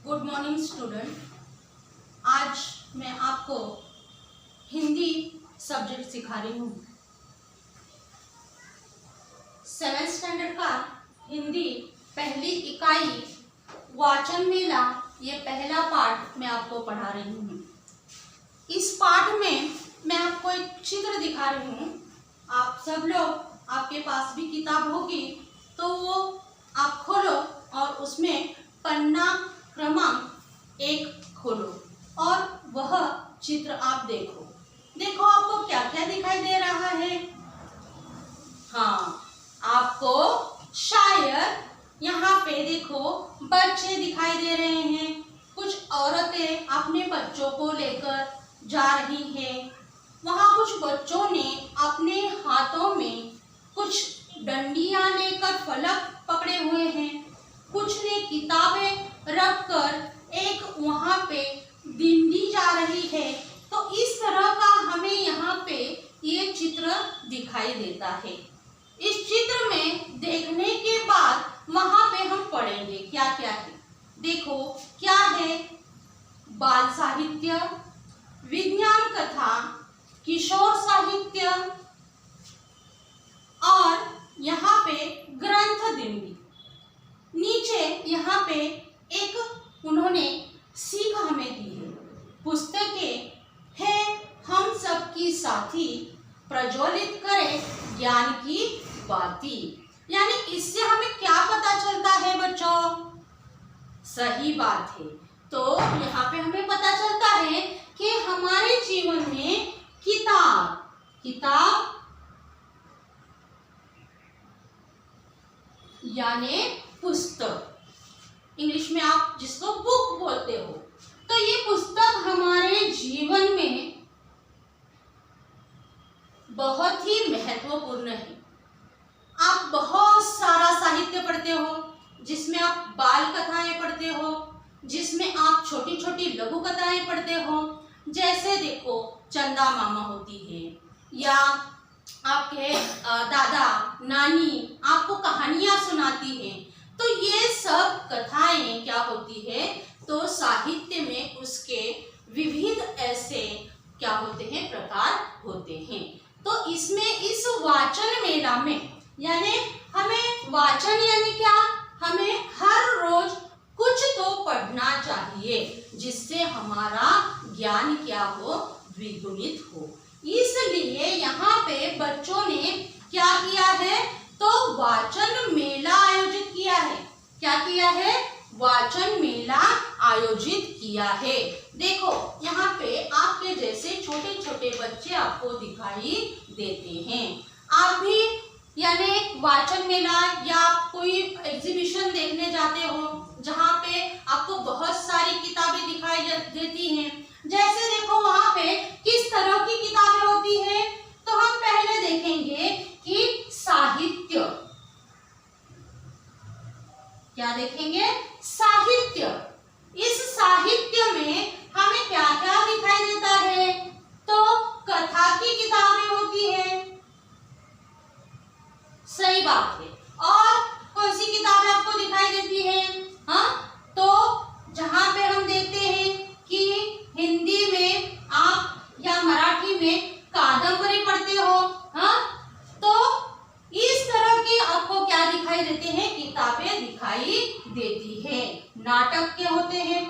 Good morning student. आज मैं आपको हिंदी सब्जेक्ट सिखा रही हूँ। 7th स्टैंडर्ड का हिंदी पहली इकाई वाचन मेला, ये पहला पाठ मैं आपको पढ़ा रही हूँ। इस पाठ में मैं आपको एक चित्र दिखा रही हूँ। आप सब लोग, आपके पास भी किताब होगी तो वो आप खोलो और उसमें पन्ना क्रमांक 1 खोलो और वह चित्र आप देखो। देखो आपको क्या क्या दिखाई दे रहा है। हाँ, आपको शायद यहाँ पे देखो बच्चे दिखाई दे रहे हैं। कुछ औरतें अपने बच्चों को लेकर जा रही हैं। वहाँ कुछ बच्चों ने अपने हाथों में कुछ डंडियां लेकर फलक पकड़े हुए हैं। कुछ ने किताबें रखकर एक वहाँ पे दिंडी जा रही है। तो इस तरह का हमें यहाँ पे ये चित्र दिखाई देता है। इस चित्र में देखने के बाद वहाँ पे हम पढ़ेंगे क्या क्या है। देखो क्या है, बाल साहित्य, विज्ञान कथा, किशोर साहित्य और यहाँ पे ग्रंथ दिंडी। नीचे यहाँ पे एक उन्होंने सीख हमें दी है। पुस्तकें है हम सबकी साथी, प्रज्वलित करे ज्ञान की बाती। यानी इससे हमें क्या पता चलता है बच्चों? सही बात है। तो यहाँ पे हमें पता चलता है कि हमारे जीवन में किताब यानी पुस्तक, इंग्लिश में आप जिसको बुक बोलते हो, तो ये पुस्तक हमारे जीवन में बहुत ही महत्वपूर्ण है। आप बहुत सारा साहित्य पढ़ते हो, जिसमें आप बाल कथाएं पढ़ते हो, जिसमें आप छोटी छोटी लघु कथाएं पढ़ते हो। जैसे देखो चंदा मामा होती है, या आपके दादा नानी आपको कहानियां सुनाती हैं। तो ये सब कथाएं क्या होती है, तो साहित्य में उसके विविध ऐसे क्या होते हैं, प्रकार होते हैं। तो इसमें इस वाचन मेला में यानी हमें वाचन यानी क्या, हमें हर रोज कुछ तो पढ़ना चाहिए जिससे हमारा ज्ञान क्या हो, द्विगुणित हो। इसलिए यहाँ पे बच्चों ने क्या किया है, तो वाचन मेला आयोजित किया है। क्या किया है? वाचन मेला आयोजित किया है। देखो यहाँ पे आपके जैसे छोटे छोटे बच्चे आपको दिखाई देते हैं। आप भी यानी वाचन मेला या कोई एग्जीबिशन देखने जाते हो जहाँ पे आपको बहुत सारी किताबें दिखाई देती हैं। जैसे देखो वहाँ पे किस तरह की किताबें होती हैं, तो हम पहले देखेंगे कि साहित्य। क्या देखेंगे? साहित्य। इस साहित्य में हमें क्या क्या दिखाई देता है, तो कथा की किताबें होती है। सही बात है। और कौन सी किताबें आपको दिखाई देती है? हाँ, तो जहां पे हम देखते हैं कि हिंदी में आप या मराठी में कादंबरी पढ़ते हो, हाँ, तो इस तरह की आपको क्या दिखाई देते हैं, किताबें दिखाई देती है। नाटक के होते हैं।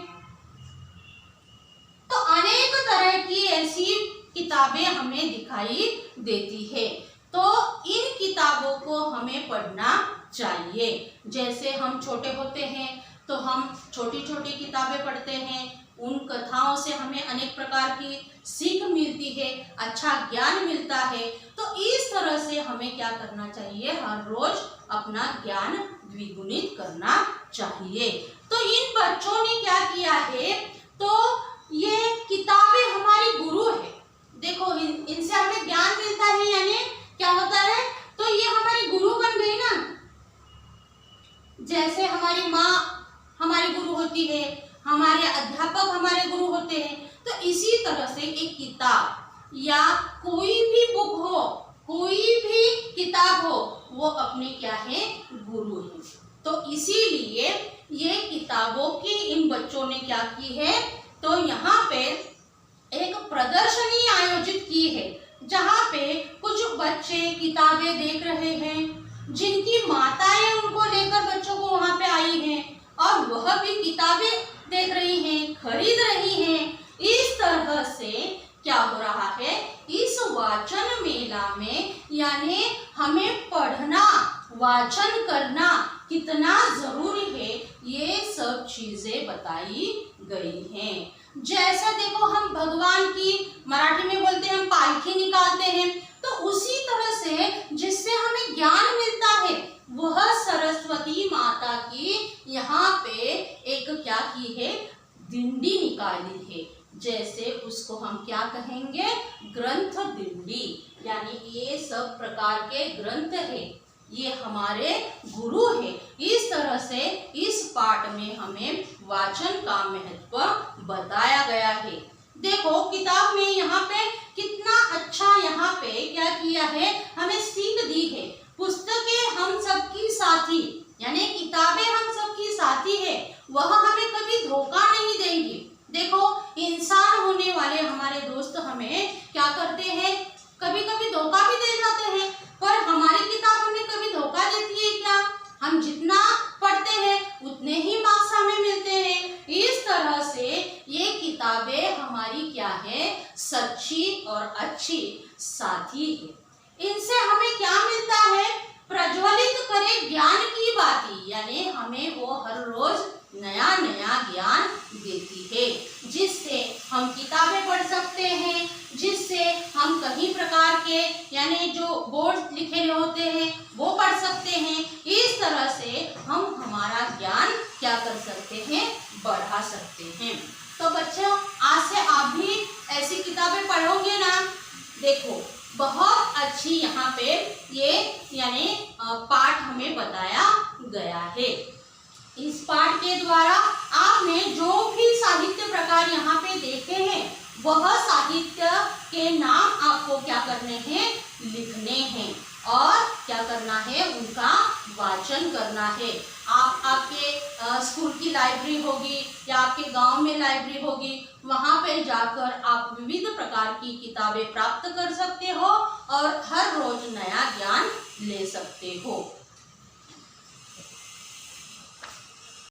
तो अनेक तरह की ऐसी किताबें हमें दिखाई देती है। तो इन किताबों को हमें पढ़ना चाहिए। जैसे हम छोटे होते हैं तो हम छोटी छोटी किताबें पढ़ते हैं। उन कथाओं से हमें अनेक प्रकार की सीख मिलती है, अच्छा ज्ञान मिलता है। तो इस तरह से हमें क्या करना चाहिए, हर रोज अपना ज्ञान द्विगुणित करना चाहिए। तो इन बच्चों ने क्या किया है, तो ये किताबें हमारी गुरु है। देखो इनसे हमें ज्ञान मिलता है, यानी क्या होता है, तो ये हमारी गुरु बन गई ना। जैसे हमारी माँ हमारी गुरु होती है, हमारे अध्यापक हमारे गुरु होते हैं। तो इसी तरह से एक किताब या कोई भी बुक हो, कोई भी किताब हो, वो अपने क्या है, गुरु है। तो इसीलिए ये किताबों की इन बच्चों ने क्या की है, तो यहाँ पे एक प्रदर्शनी आयोजित की है जहाँ पे कुछ बच्चे किताबें देख रहे हैं, जिनकी माताएं उनको लेकर बच्चों को वहाँ पे आई हैं और वह भी किताबें देख रही हैं, खरीद रही हैं। इस तरह से क्या हो रहा है, इस वाचन मेला में यानी हमें पढ़ना, वाचन करना कितना जरूरी है, ये सब चीजें बताई गई हैं। जैसा देखो हम भगवान की मराठी में बोलते हैं हम पालखी निकालते हैं, तो उसी तरह से जिससे हमें ज्ञान मिलता है वह सरस्वती माता की यहाँ पे एक क्या की है, दिंडी निकाली है। जैसे उसको हम क्या कहेंगे, ग्रंथ दिंडी, यानी ये सब प्रकार के ग्रंथ है, ये हमारे गुरु है। इस तरह से इस पाठ में हमें वाचन का महत्व बताया गया है। देखो किताब में यहाँ पे कितना अच्छा यहाँ पे क्या किया है, हमें सीख दी है। पुस्तकें हम सबकी साथी, यानी किताबें हम सबकी साथी है, वह हमें कभी धोखा नहीं देंगी। देखो इंसान होने वाले हमारे दोस्त हमें क्या करते हैं, कभी कभी धोखा भी दे जाते हैं, पर हमारी किताब हमें कभी धोखा देती है क्या? हम जितना पढ़ते हैं उतने ही मार्क्स हमें मिलते हैं। इस तरह से ये किताबें हमारी क्या है, सच्ची और अच्छी साथी है। इनसे हमें क्या मिलता है, प्रज्वलित करे ज्ञान की बाती, यानी हमें वो हर रोज नया नया ज्ञान देती है, जिससे हम किताबें पढ़ सकते हैं, जिससे हम कई प्रकार के यानी जो बोर्ड लिखे होते हैं वो पढ़ सकते हैं। इस तरह से हम हमारा ज्ञान क्या कर सकते हैं, बढ़ा सकते हैं। तो बच्चों आज से आप भी ऐसी किताबें पढ़ोगे ना। देखो बहुत अच्छी यहाँ पे ये यानी पाठ हमें बताया गया है। इस पाठ के द्वारा आपने जो भी साहित्य प्रकार यहाँ पे देखे हैं वह साहित्य के नाम आपको क्या करने हैं, लिखने हैं और क्या करना है, उनका वाचन करना है। आप आपके स्कूल की लाइब्रेरी होगी या आपके गांव में लाइब्रेरी होगी, वहां पे जाकर आप विविध प्रकार की किताबें प्राप्त कर सकते हो और हर रोज नया ज्ञान ले सकते हो।